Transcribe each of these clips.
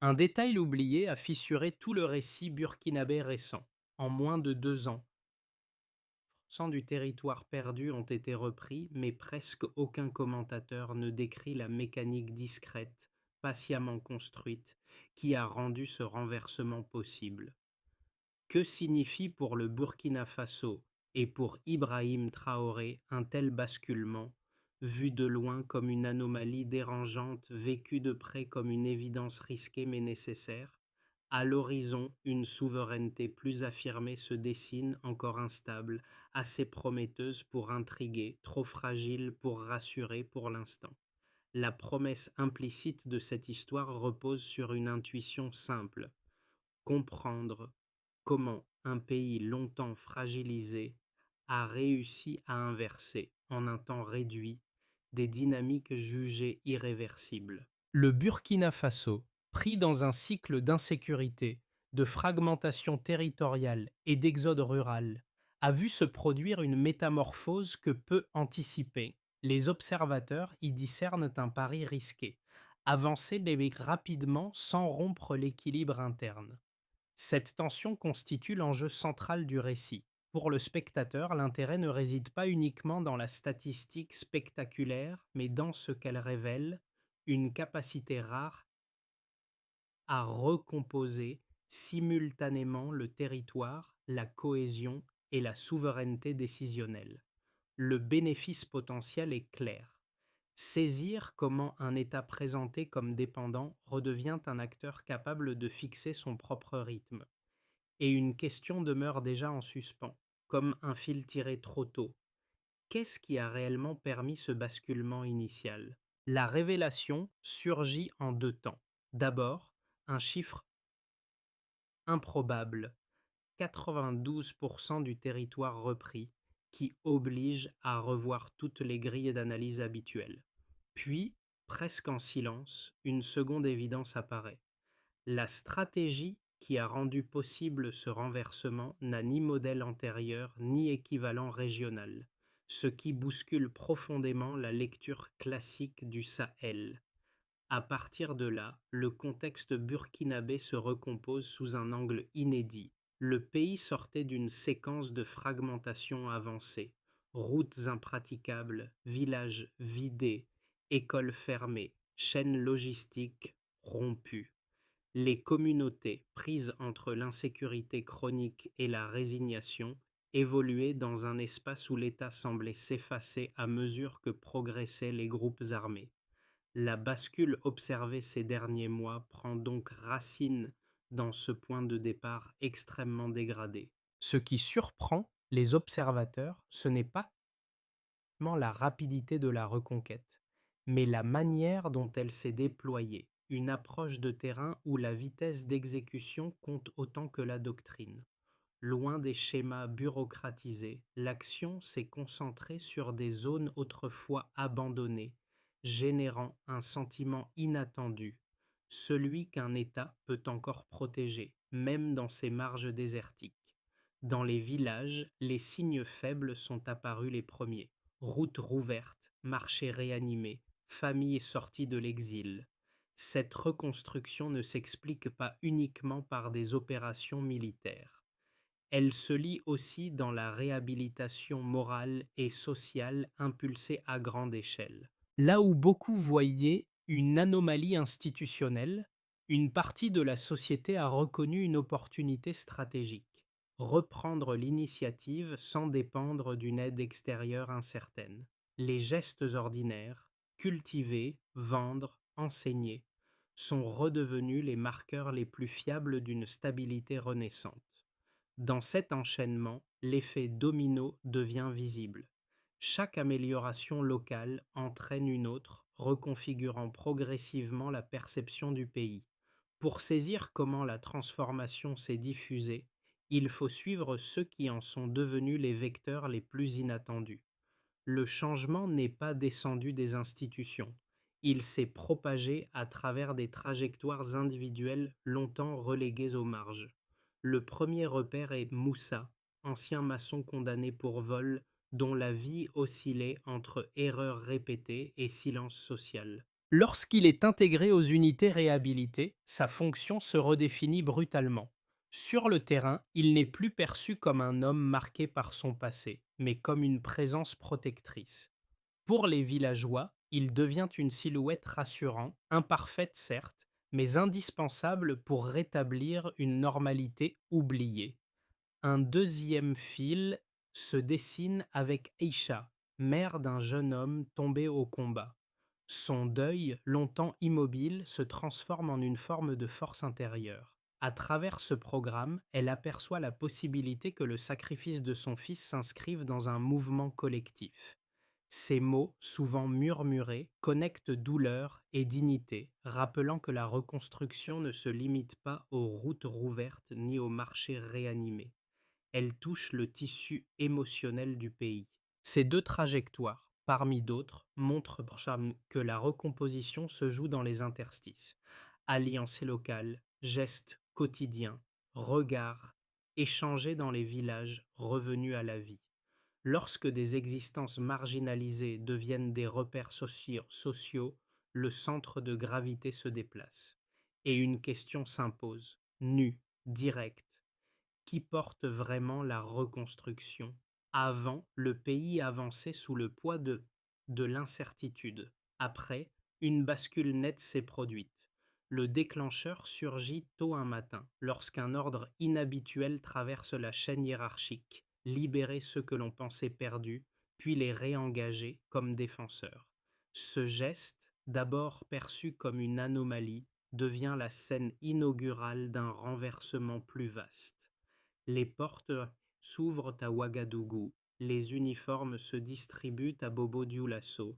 Un détail oublié a fissuré tout le récit burkinabé récent. En moins de 2 ans, du territoire perdu ont été repris, mais presque aucun commentateur ne décrit la mécanique discrète, patiemment construite, qui a rendu ce renversement possible. Que signifie pour le Burkina Faso et pour Ibrahim Traoré un tel basculement, vu de loin comme une anomalie dérangeante, vécu de près comme une évidence risquée mais nécessaire? À l'horizon, une souveraineté plus affirmée se dessine, encore instable, assez prometteuse pour intriguer, trop fragile pour rassurer pour l'instant. La promesse implicite de cette histoire repose sur une intuition simple: comprendre comment un pays longtemps fragilisé a réussi à inverser, en un temps réduit, des dynamiques jugées irréversibles. Le Burkina Faso, pris dans un cycle d'insécurité, de fragmentation territoriale et d'exode rural, a vu se produire une métamorphose que peu anticiper. Les observateurs y discernent un pari risqué: avancer rapidement sans rompre l'équilibre interne. Cette tension constitue l'enjeu central du récit. Pour le spectateur, l'intérêt ne réside pas uniquement dans la statistique spectaculaire, mais dans ce qu'elle révèle: une capacité rare à recomposer simultanément le territoire, la cohésion et la souveraineté décisionnelle. Le bénéfice potentiel est clair: saisir comment un État présenté comme dépendant redevient un acteur capable de fixer son propre rythme. Et une question demeure déjà en suspens, comme un fil tiré trop tôt. Qu'est-ce qui a réellement permis ce basculement initial? La révélation surgit en deux temps. D'abord, un chiffre improbable: 92% du territoire repris, qui oblige à revoir toutes les grilles d'analyse habituelles. Puis, presque en silence, une seconde évidence apparaît: la stratégie qui a rendu possible ce renversement n'a ni modèle antérieur ni équivalent régional, ce qui bouscule profondément la lecture classique du Sahel. À partir de là, le contexte burkinabé se recompose sous un angle inédit. Le pays sortait d'une séquence de fragmentation avancée: routes impraticables, villages vidés, écoles fermées, chaînes logistiques rompues. Les communautés, prises entre l'insécurité chronique et la résignation, évoluaient dans un espace où l'État semblait s'effacer à mesure que progressaient les groupes armés. La bascule observée ces derniers mois prend donc racine dans ce point de départ extrêmement dégradé. Ce qui surprend les observateurs, ce n'est pas seulement la rapidité de la reconquête, mais la manière dont elle s'est déployée, une approche de terrain où la vitesse d'exécution compte autant que la doctrine. Loin des schémas bureaucratisés, l'action s'est concentrée sur des zones autrefois abandonnées, générant un sentiment inattendu, celui qu'un État peut encore protéger, même dans ses marges désertiques. Dans les villages, les signes faibles sont apparus les premiers: routes rouvertes, marchés réanimés, familles sorties de l'exil. Cette reconstruction ne s'explique pas uniquement par des opérations militaires. Elle se lie aussi dans la réhabilitation morale et sociale impulsée à grande échelle. Là où beaucoup voyaient une anomalie institutionnelle, une partie de la société a reconnu une opportunité stratégique: reprendre l'initiative sans dépendre d'une aide extérieure incertaine. Les gestes ordinaires, cultiver, vendre, enseigner, sont redevenus les marqueurs les plus fiables d'une stabilité renaissante. Dans cet enchaînement, l'effet domino devient visible. Chaque amélioration locale entraîne une autre, reconfigurant progressivement la perception du pays. Pour saisir comment la transformation s'est diffusée, il faut suivre ceux qui en sont devenus les vecteurs les plus inattendus. Le changement n'est pas descendu des institutions. Il s'est propagé à travers des trajectoires individuelles longtemps reléguées aux marges. Le premier repère est Moussa, ancien maçon condamné pour vol, dont la vie oscillait entre erreurs répétées et silence social. Lorsqu'il est intégré aux unités réhabilitées, sa fonction se redéfinit brutalement. Sur le terrain, il n'est plus perçu comme un homme marqué par son passé, mais comme une présence protectrice. Pour les villageois, il devient une silhouette rassurante, imparfaite certes, mais indispensable pour rétablir une normalité oubliée. Un deuxième fil se dessine avec Aisha, mère d'un jeune homme tombé au combat. Son deuil, longtemps immobile, se transforme en une forme de force intérieure. À travers ce programme, elle aperçoit la possibilité que le sacrifice de son fils s'inscrive dans un mouvement collectif. Ces mots, souvent murmurés, connectent douleur et dignité, rappelant que la reconstruction ne se limite pas aux routes rouvertes ni aux marchés réanimés. Elle touche le tissu émotionnel du pays. Ces deux trajectoires, parmi d'autres, montrent que la recomposition se joue dans les interstices. Alliances locales, gestes quotidiens, regards échangés dans les villages revenus à la vie. Lorsque des existences marginalisées deviennent des repères sociaux, le centre de gravité se déplace. Et une question s'impose, nue, directe. Qui porte vraiment la reconstruction? Avant, le pays avançait sous le poids de l'incertitude. Après, une bascule nette s'est produite. Le déclencheur surgit tôt un matin, lorsqu'un ordre inhabituel traverse la chaîne hiérarchique, libérer ceux que l'on pensait perdus, puis les réengager comme défenseurs. Ce geste, d'abord perçu comme une anomalie, devient la scène inaugurale d'un renversement plus vaste. Les portes s'ouvrent à Ouagadougou, les uniformes se distribuent à Bobo-Dioulasso,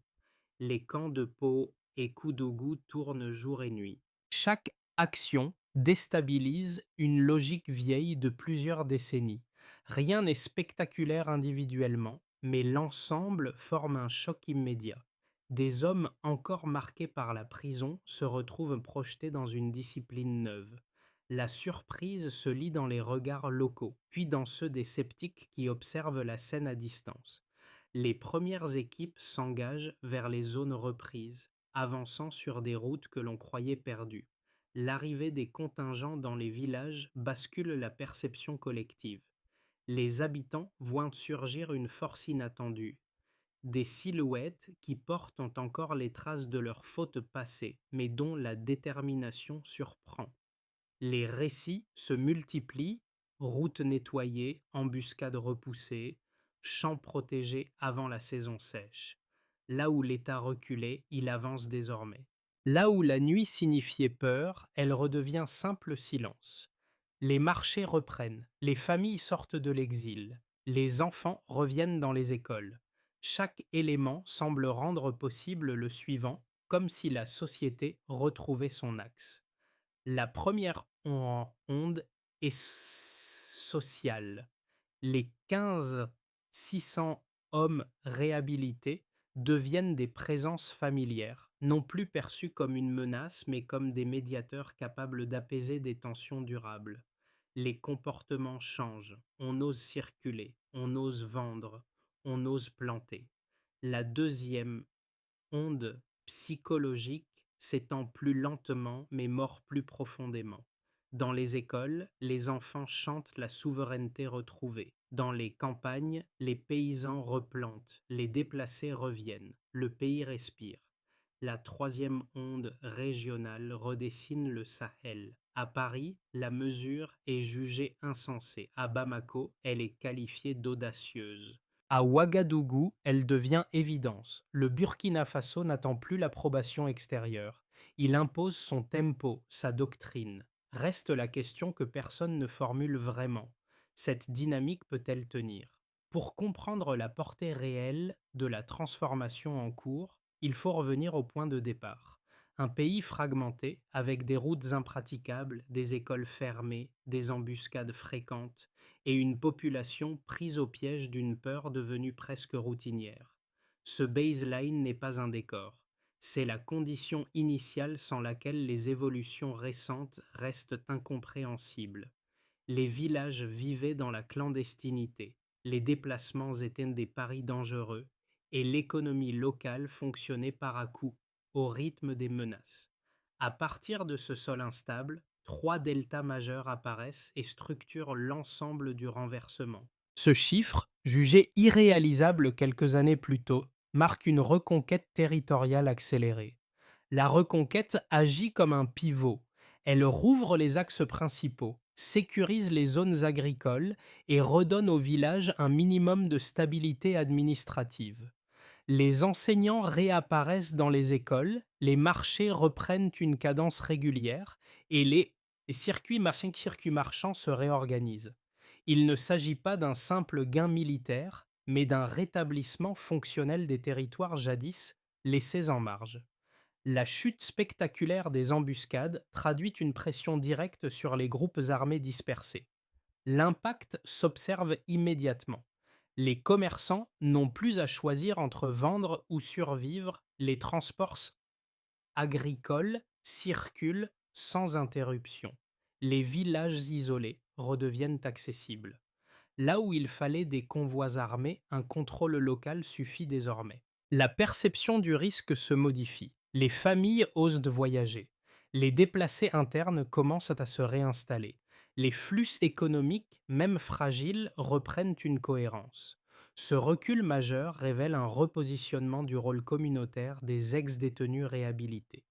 les camps de Pau et Koudougou tournent jour et nuit. Chaque action déstabilise une logique vieille de plusieurs décennies. Rien n'est spectaculaire individuellement, mais l'ensemble forme un choc immédiat. Des hommes encore marqués par la prison se retrouvent projetés dans une discipline neuve. La surprise se lit dans les regards locaux, puis dans ceux des sceptiques qui observent la scène à distance. Les premières équipes s'engagent vers les zones reprises, avançant sur des routes que l'on croyait perdues. L'arrivée des contingents dans les villages bascule la perception collective. Les habitants voient surgir une force inattendue, des silhouettes qui portent encore les traces de leurs fautes passées, mais dont la détermination surprend. Les récits se multiplient, routes nettoyées, embuscades repoussées, champs protégés avant la saison sèche. Là où l'État reculait, il avance désormais. Là où la nuit signifiait peur, elle redevient simple silence. Les marchés reprennent, les familles sortent de l'exil, les enfants reviennent dans les écoles. Chaque élément semble rendre possible le suivant, comme si la société retrouvait son axe. La première onde est sociale. Les 15 600 hommes réhabilités deviennent des présences familières, non plus perçues comme une menace, mais comme des médiateurs capables d'apaiser des tensions durables. Les comportements changent, on ose circuler, on ose vendre, on ose planter. La deuxième onde psychologique s'étend plus lentement mais mord plus profondément. Dans les écoles, les enfants chantent la souveraineté retrouvée. Dans les campagnes, les paysans replantent, les déplacés reviennent, le pays respire. La troisième onde régionale redessine le Sahel. À Paris, la mesure est jugée insensée. À Bamako, elle est qualifiée d'audacieuse. À Ouagadougou, elle devient évidence. Le Burkina Faso n'attend plus l'approbation extérieure. Il impose son tempo, sa doctrine. Reste la question que personne ne formule vraiment. Cette dynamique peut-elle tenir? Pour comprendre la portée réelle de la transformation en cours, il faut revenir au point de départ. Un pays fragmenté, avec des routes impraticables, des écoles fermées, des embuscades fréquentes, et une population prise au piège d'une peur devenue presque routinière. Ce baseline n'est pas un décor, c'est la condition initiale sans laquelle les évolutions récentes restent incompréhensibles. Les villages vivaient dans la clandestinité, les déplacements étaient des paris dangereux, et l'économie locale fonctionnait par à-coups. au rythme des menaces. À partir de ce sol instable, trois deltas majeurs apparaissent et structurent l'ensemble du renversement. Ce chiffre, jugé irréalisable quelques années plus tôt, marque une reconquête territoriale accélérée. La reconquête agit comme un pivot. Elle rouvre les axes principaux, sécurise les zones agricoles et redonne au village un minimum de stabilité administrative. Les enseignants réapparaissent dans les écoles, les marchés reprennent une cadence régulière et les circuits marchands se réorganisent. Il ne s'agit pas d'un simple gain militaire, mais d'un rétablissement fonctionnel des territoires jadis laissés en marge. La chute spectaculaire des embuscades traduit une pression directe sur les groupes armés dispersés. L'impact s'observe immédiatement. Les commerçants n'ont plus à choisir entre vendre ou survivre, les transports agricoles circulent sans interruption. Les villages isolés redeviennent accessibles. Là où il fallait des convois armés, un contrôle local suffit désormais. La perception du risque se modifie. Les familles osent voyager. Les déplacés internes commencent à se réinstaller. Les flux économiques, même fragiles, reprennent une cohérence. Ce recul majeur révèle un repositionnement du rôle communautaire des ex-détenus réhabilités.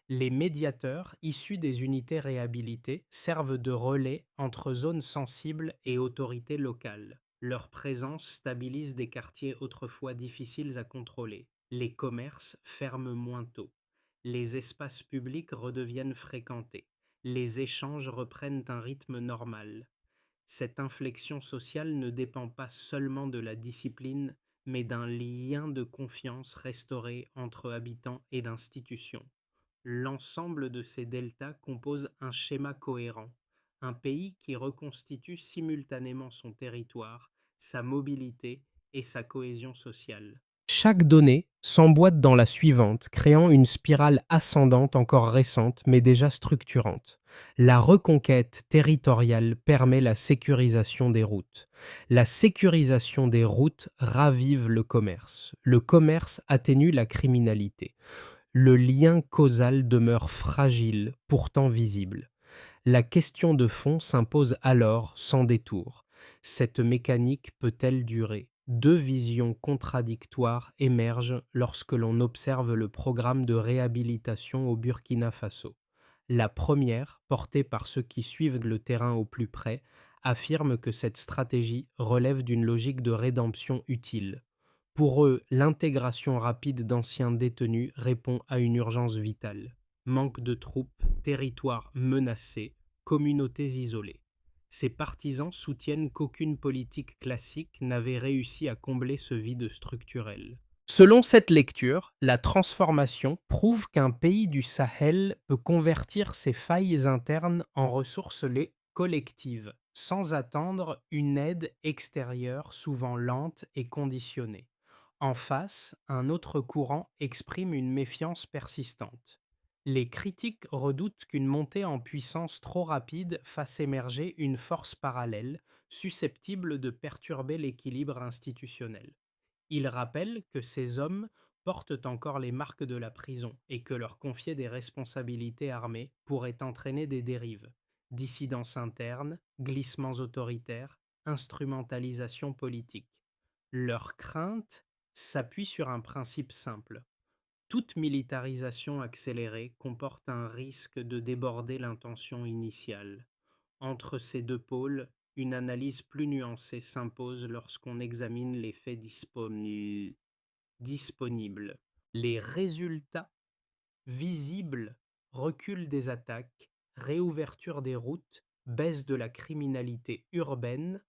Les médiateurs, issus des unités réhabilitées, servent de relais entre zones sensibles et autorités locales. Leur présence stabilise des quartiers autrefois difficiles à contrôler. Les commerces ferment moins tôt. Les espaces publics redeviennent fréquentés. Les échanges reprennent un rythme normal. Cette inflexion sociale ne dépend pas seulement de la discipline, mais d'un lien de confiance restauré entre habitants et d'institutions. L'ensemble de ces deltas compose un schéma cohérent, un pays qui reconstitue simultanément son territoire, sa mobilité et sa cohésion sociale. Chaque donnée s'emboîte dans la suivante, créant une spirale ascendante encore récente mais déjà structurante. La reconquête territoriale permet la sécurisation des routes. La sécurisation des routes ravive le commerce. Le commerce atténue la criminalité. Le lien causal demeure fragile, pourtant visible. La question de fond s'impose alors sans détour. Cette mécanique peut-elle durer? Deux visions contradictoires émergent lorsque l'on observe le programme de réhabilitation au Burkina Faso. La première, portée par ceux qui suivent le terrain au plus près, affirme que cette stratégie relève d'une logique de rédemption utile. Pour eux, l'intégration rapide d'anciens détenus répond à une urgence vitale. Manque de troupes, territoires menacés, communautés isolées. Ces partisans soutiennent qu'aucune politique classique n'avait réussi à combler ce vide structurel. Selon cette lecture, la transformation prouve qu'un pays du Sahel peut convertir ses failles internes en ressources collectives, sans attendre une aide extérieure souvent lente et conditionnée. En face, un autre courant exprime une méfiance persistante. Les critiques redoutent qu'une montée en puissance trop rapide fasse émerger une force parallèle, susceptible de perturber l'équilibre institutionnel. Ils rappellent que ces hommes portent encore les marques de la prison et que leur confier des responsabilités armées pourrait entraîner des dérives, dissidence interne, glissements autoritaires, instrumentalisation politique. Leur crainte s'appuie sur un principe simple. Toute militarisation accélérée comporte un risque de déborder l'intention initiale. Entre ces deux pôles, une analyse plus nuancée s'impose lorsqu'on examine les faits disponibles. Les résultats visibles: recul des attaques, réouverture des routes, baisse de la criminalité urbaine,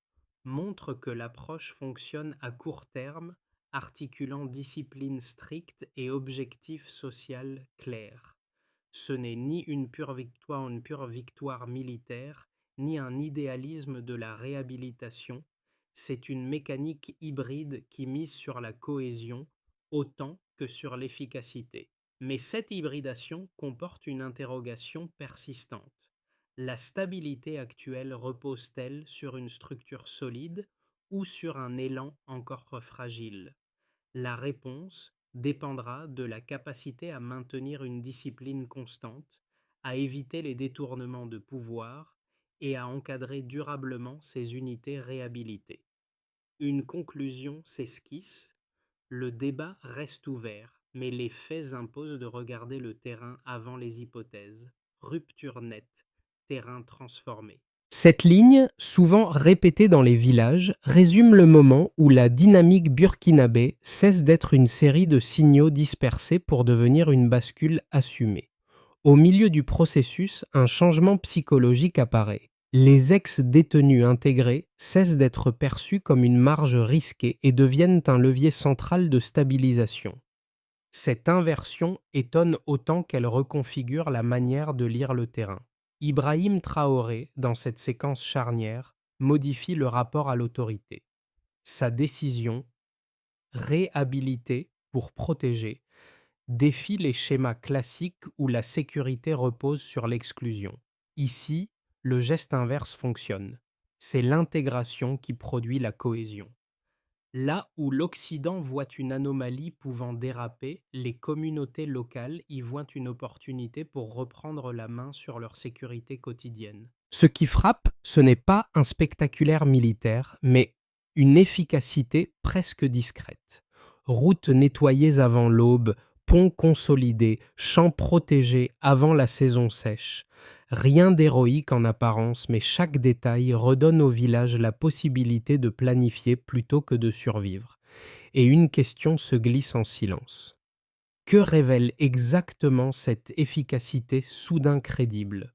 montrent que l'approche fonctionne à court terme, articulant discipline stricte et objectif social clair. Ce n'est ni une pure victoire militaire, ni un idéalisme de la réhabilitation, c'est une mécanique hybride qui mise sur la cohésion autant que sur l'efficacité. Mais cette hybridation comporte une interrogation persistante. La stabilité actuelle repose-t-elle sur une structure solide ou sur un élan encore fragile? La réponse dépendra de la capacité à maintenir une discipline constante, à éviter les détournements de pouvoir et à encadrer durablement ces unités réhabilitées. Une conclusion s'esquisse, le débat reste ouvert, mais les faits imposent de regarder le terrain avant les hypothèses. Rupture nette, terrain transformé. Cette ligne, souvent répétée dans les villages, résume le moment où la dynamique burkinabé cesse d'être une série de signaux dispersés pour devenir une bascule assumée. Au milieu du processus, un changement psychologique apparaît. Les ex-détenus intégrés cessent d'être perçus comme une marge risquée et deviennent un levier central de stabilisation. Cette inversion étonne autant qu'elle reconfigure la manière de lire le terrain. Ibrahim Traoré, dans cette séquence charnière, modifie le rapport à l'autorité. Sa décision, réhabiliter pour protéger, défie les schémas classiques où la sécurité repose sur l'exclusion. Ici, le geste inverse fonctionne. C'est l'intégration qui produit la cohésion. Là où l'Occident voit une anomalie pouvant déraper, les communautés locales y voient une opportunité pour reprendre la main sur leur sécurité quotidienne. Ce qui frappe, ce n'est pas un spectaculaire militaire, mais une efficacité presque discrète. Routes nettoyées avant l'aube, ponts consolidés, champs protégés avant la saison sèche. Rien d'héroïque en apparence, mais chaque détail redonne au village la possibilité de planifier plutôt que de survivre. Et une question se glisse en silence. Que révèle exactement cette efficacité soudain crédible?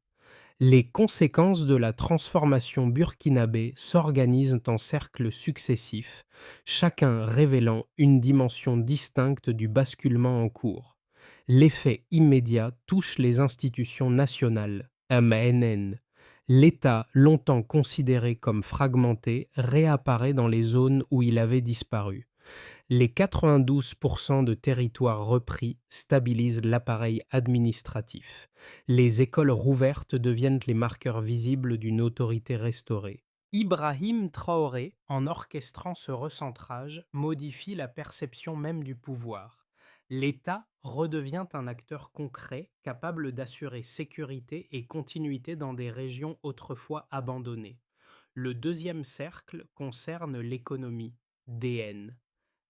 Les conséquences de la transformation burkinabé s'organisent en cercles successifs, chacun révélant une dimension distincte du basculement en cours. L'effet immédiat touche les institutions nationales, MNN. L'État, longtemps considéré comme fragmenté, réapparaît dans les zones où il avait disparu. Les 92% de territoires repris stabilisent l'appareil administratif. Les écoles rouvertes deviennent les marqueurs visibles d'une autorité restaurée. Ibrahim Traoré, en orchestrant ce recentrage, modifie la perception même du pouvoir. L'État redevient un acteur concret, capable d'assurer sécurité et continuité dans des régions autrefois abandonnées. Le deuxième cercle concerne l'économie, DN.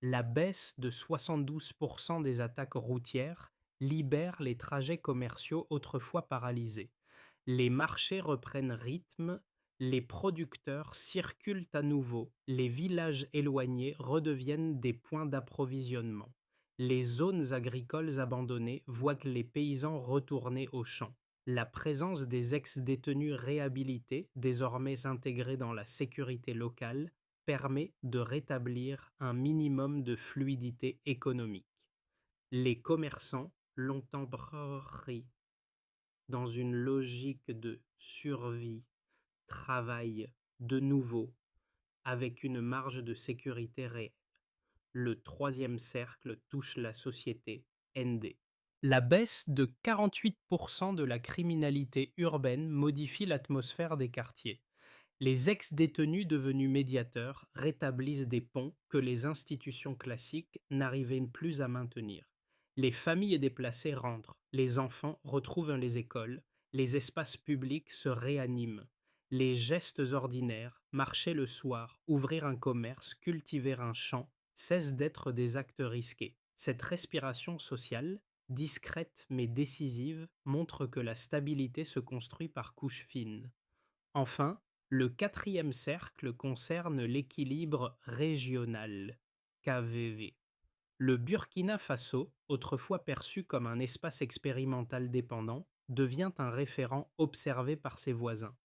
La baisse de 72% des attaques routières libère les trajets commerciaux autrefois paralysés. Les marchés reprennent rythme, les producteurs circulent à nouveau, les villages éloignés redeviennent des points d'approvisionnement. Les zones agricoles abandonnées voient les paysans retourner aux champs. La présence des ex-détenus réhabilités, désormais intégrés dans la sécurité locale, permet de rétablir un minimum de fluidité économique. Les commerçants, longtemps pris dans une logique de survie, travaillent de nouveau avec une marge de sécurité réelle. Le troisième cercle touche la société, ND. La baisse de 48% de la criminalité urbaine modifie l'atmosphère des quartiers. Les ex-détenus devenus médiateurs rétablissent des ponts que les institutions classiques n'arrivaient plus à maintenir. Les familles déplacées rentrent, les enfants retrouvent les écoles, les espaces publics se réaniment. Les gestes ordinaires, marcher le soir, ouvrir un commerce, cultiver un champ, cessent d'être des actes risqués. Cette respiration sociale, discrète mais décisive, montre que la stabilité se construit par couches fines. Enfin, le quatrième cercle concerne l'équilibre régional, KVV. Le Burkina Faso, autrefois perçu comme un espace expérimental dépendant, devient un référent observé par ses voisins.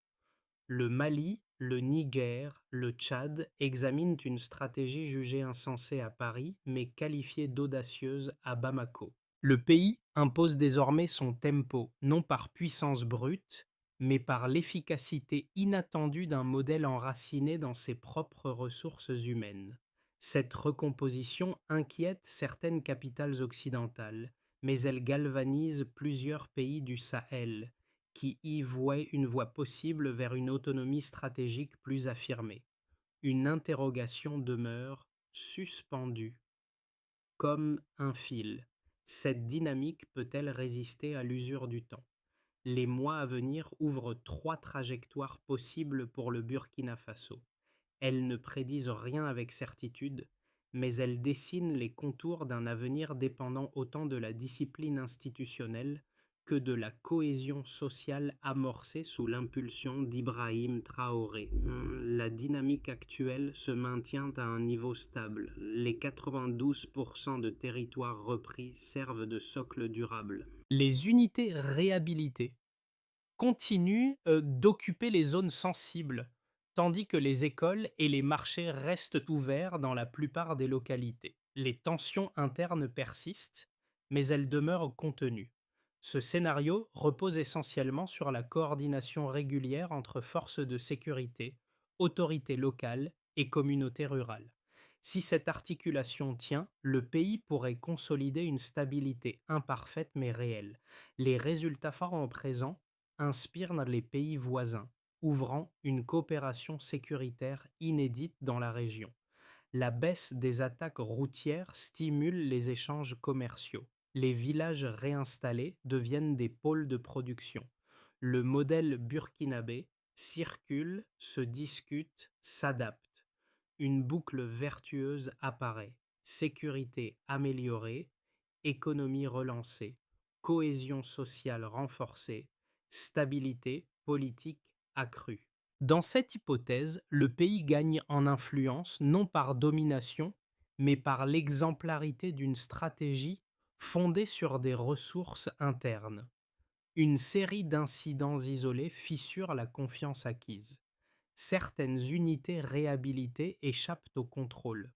Le Mali, le Niger, le Tchad examinent une stratégie jugée insensée à Paris, mais qualifiée d'audacieuse à Bamako. Le pays impose désormais son tempo, non par puissance brute, mais par l'efficacité inattendue d'un modèle enraciné dans ses propres ressources humaines. Cette recomposition inquiète certaines capitales occidentales, mais elle galvanise plusieurs pays du Sahel, qui y voient une voie possible vers une autonomie stratégique plus affirmée. Une interrogation demeure suspendue. comme un fil. Cette dynamique peut-elle résister à l'usure du temps? Les mois à venir ouvrent trois trajectoires possibles pour le Burkina Faso. Elles ne prédisent rien avec certitude, mais elles dessinent les contours d'un avenir dépendant autant de la discipline institutionnelle que de la cohésion sociale amorcée sous l'impulsion d'Ibrahim Traoré. La dynamique actuelle se maintient à un niveau stable. Les 92% de territoires repris servent de socle durable. Les unités réhabilitées continuent d'occuper les zones sensibles, tandis que les écoles et les marchés restent ouverts dans la plupart des localités. Les tensions internes persistent, mais elles demeurent contenues. Ce scénario repose essentiellement sur la coordination régulière entre forces de sécurité, autorités locales et communautés rurales. Si cette articulation tient, le pays pourrait consolider une stabilité imparfaite mais réelle. Les résultats forts en présent inspirent les pays voisins, ouvrant une coopération sécuritaire inédite dans la région. La baisse des attaques routières stimule les échanges commerciaux. Les villages réinstallés deviennent des pôles de production. Le modèle burkinabé circule, se discute, s'adapte. Une boucle vertueuse apparaît. Sécurité améliorée, économie relancée, cohésion sociale renforcée, stabilité politique accrue. Dans cette hypothèse, le pays gagne en influence non par domination, mais par l'exemplarité d'une stratégie fondée sur des ressources internes. Une série d'incidents isolés fissure la confiance acquise. Certaines unités réhabilitées échappent au contrôle.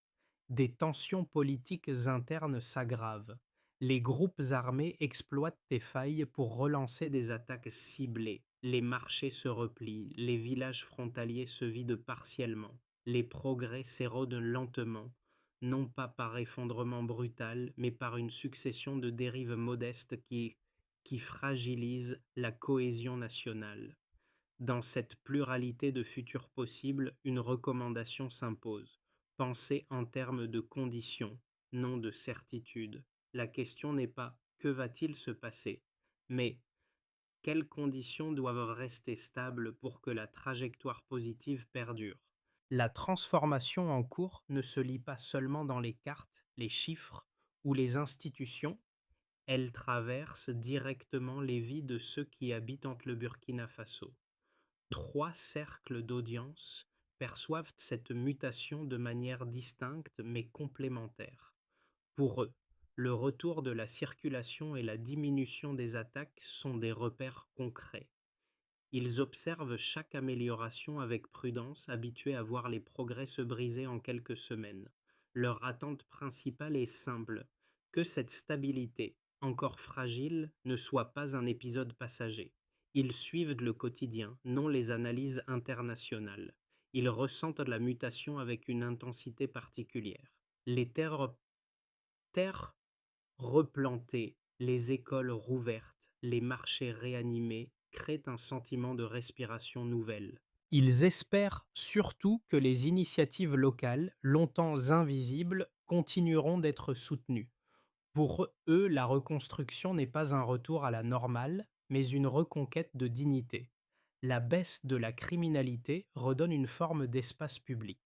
Des tensions politiques internes s'aggravent. Les groupes armés exploitent des failles pour relancer des attaques ciblées. Les marchés se replient, les villages frontaliers se vident partiellement. Les progrès s'érodent lentement, non pas par effondrement brutal, mais par une succession de dérives modestes qui fragilisent la cohésion nationale. Dans cette pluralité de futurs possibles, une recommandation s'impose. Penser en termes de conditions, non de certitude. La question n'est pas que va-t-il se passer, mais quelles conditions doivent rester stables pour que la trajectoire positive perdure. La transformation en cours ne se lit pas seulement dans les cartes, les chiffres ou les institutions, elle traverse directement les vies de ceux qui habitent le Burkina Faso. Trois cercles d'audience perçoivent cette mutation de manière distincte mais complémentaire. Pour eux, le retour de la circulation et la diminution des attaques sont des repères concrets. Ils observent chaque amélioration avec prudence, habitués à voir les progrès se briser en quelques semaines. Leur attente principale est simple, que cette stabilité, encore fragile, ne soit pas un épisode passager. Ils suivent le quotidien, non les analyses internationales. Ils ressentent la mutation avec une intensité particulière. Les terres replantées, les écoles rouvertes, les marchés réanimés créent un sentiment de respiration nouvelle. Ils espèrent surtout que les initiatives locales, longtemps invisibles, continueront d'être soutenues. Pour eux, la reconstruction n'est pas un retour à la normale, mais une reconquête de dignité. La baisse de la criminalité redonne une forme d'espace public.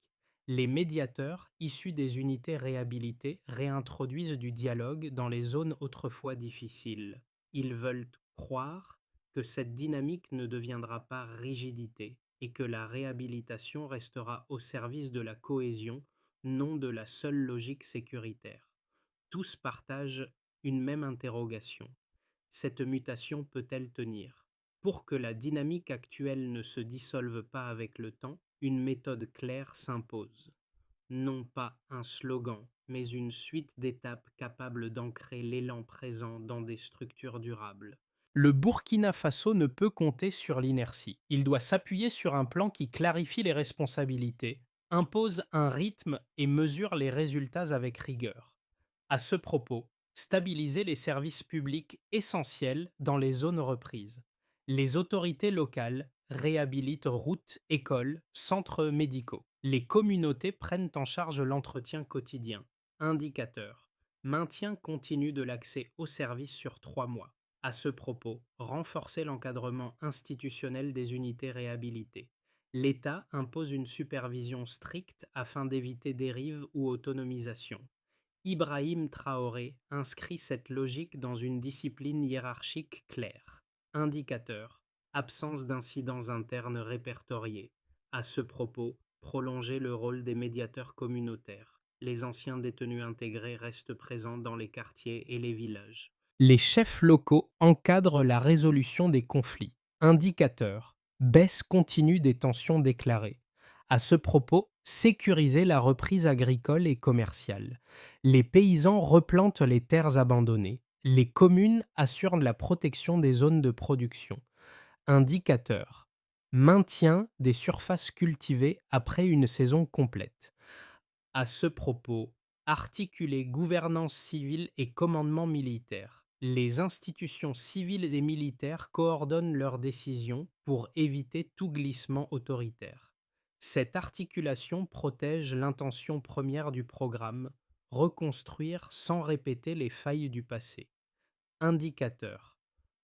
Les médiateurs, issus des unités réhabilitées, réintroduisent du dialogue dans les zones autrefois difficiles. Ils veulent croire que cette dynamique ne deviendra pas rigidité et que la réhabilitation restera au service de la cohésion, non de la seule logique sécuritaire. Tous partagent une même interrogation. Cette mutation peut-elle tenir? Pour que la dynamique actuelle ne se dissolve pas avec le temps, une méthode claire s'impose. Non pas un slogan, mais une suite d'étapes capables d'ancrer l'élan présent dans des structures durables. Le Burkina Faso ne peut compter sur l'inertie. Il doit s'appuyer sur un plan qui clarifie les responsabilités, impose un rythme et mesure les résultats avec rigueur. À ce propos, stabiliser les services publics essentiels dans les zones reprises. Les autorités locales réhabilitent routes, écoles, centres médicaux. Les communautés prennent en charge l'entretien quotidien. Indicateurs. Maintien continu de l'accès aux services sur 3 mois. À ce propos, renforcer l'encadrement institutionnel des unités réhabilitées. L'État impose une supervision stricte afin d'éviter dérives ou autonomisation. Ibrahim Traoré inscrit cette logique dans une discipline hiérarchique claire. Indicateur. Absence d'incidents internes répertoriés. À ce propos, prolonger le rôle des médiateurs communautaires. Les anciens détenus intégrés restent présents dans les quartiers et les villages. Les chefs locaux encadrent la résolution des conflits. Indicateur. Baisse continue des tensions déclarées. À ce propos, sécuriser la reprise agricole et commerciale. Les paysans replantent les terres abandonnées. Les communes assurent la protection des zones de production. Indicateur. Maintien des surfaces cultivées après une saison complète. À ce propos, articuler gouvernance civile et commandement militaire. Les institutions civiles et militaires coordonnent leurs décisions pour éviter tout glissement autoritaire. Cette articulation protège l'intention première du programme, reconstruire sans répéter les failles du passé. Indicateur.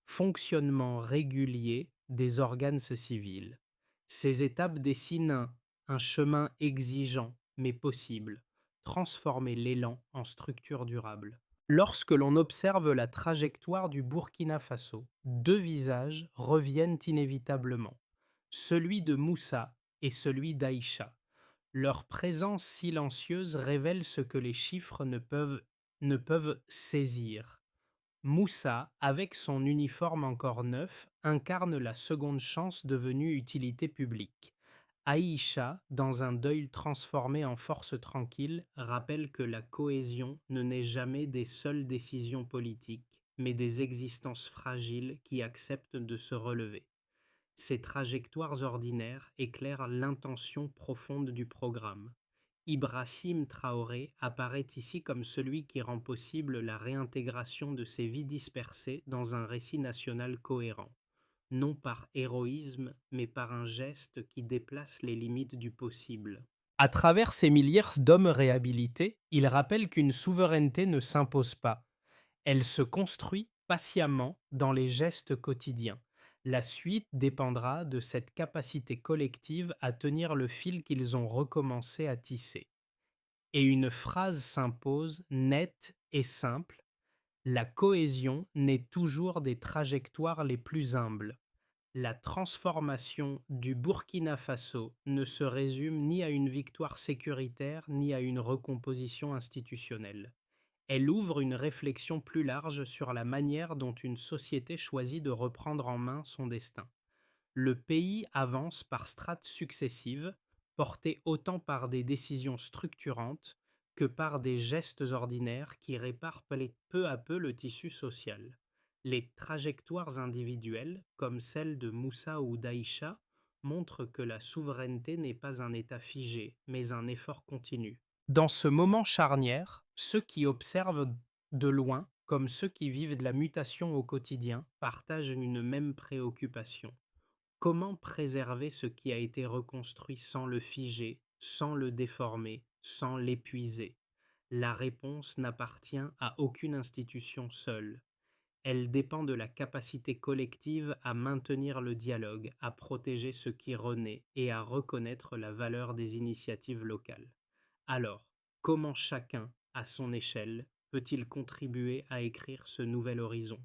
Fonctionnement régulier des organes civils. Ces étapes dessinent un chemin exigeant mais possible, transformer l'élan en structure durable. Lorsque l'on observe la trajectoire du Burkina Faso, deux visages reviennent inévitablement, celui de Moussa et celui d'Aïcha. Leur présence silencieuse révèle ce que les chiffres ne peuvent saisir. Moussa, avec son uniforme encore neuf, incarne la seconde chance devenue utilité publique. Aïcha, dans un deuil transformé en force tranquille, rappelle que la cohésion ne naît jamais des seules décisions politiques, mais des existences fragiles qui acceptent de se relever. Ces trajectoires ordinaires éclairent l'intention profonde du programme. Ibrahim Traoré apparaît ici comme celui qui rend possible la réintégration de ces vies dispersées dans un récit national cohérent, non par héroïsme, mais par un geste qui déplace les limites du possible. À travers ces milliers d'hommes réhabilités, il rappelle qu'une souveraineté ne s'impose pas. Elle se construit patiemment dans les gestes quotidiens. La suite dépendra de cette capacité collective à tenir le fil qu'ils ont recommencé à tisser. Et une phrase s'impose nette et simple: la cohésion naît toujours des trajectoires les plus humbles. La transformation du Burkina Faso ne se résume ni à une victoire sécuritaire ni à une recomposition institutionnelle. Elle ouvre une réflexion plus large sur la manière dont une société choisit de reprendre en main son destin. Le pays avance par strates successives, porté autant par des décisions structurantes que par des gestes ordinaires qui réparent peu à peu le tissu social. Les trajectoires individuelles, comme celle de Moussa ou d'Aïcha, montrent que la souveraineté n'est pas un état figé, mais un effort continu. Dans ce moment charnière, ceux qui observent de loin, comme ceux qui vivent de la mutation au quotidien, partagent une même préoccupation. Comment préserver ce qui a été reconstruit sans le figer, sans le déformer, sans l'épuiser? La réponse n'appartient à aucune institution seule. Elle dépend de la capacité collective à maintenir le dialogue, à protéger ce qui renaît et à reconnaître la valeur des initiatives locales. Alors, comment chacun, à son échelle, peut-il contribuer à écrire ce nouvel horizon?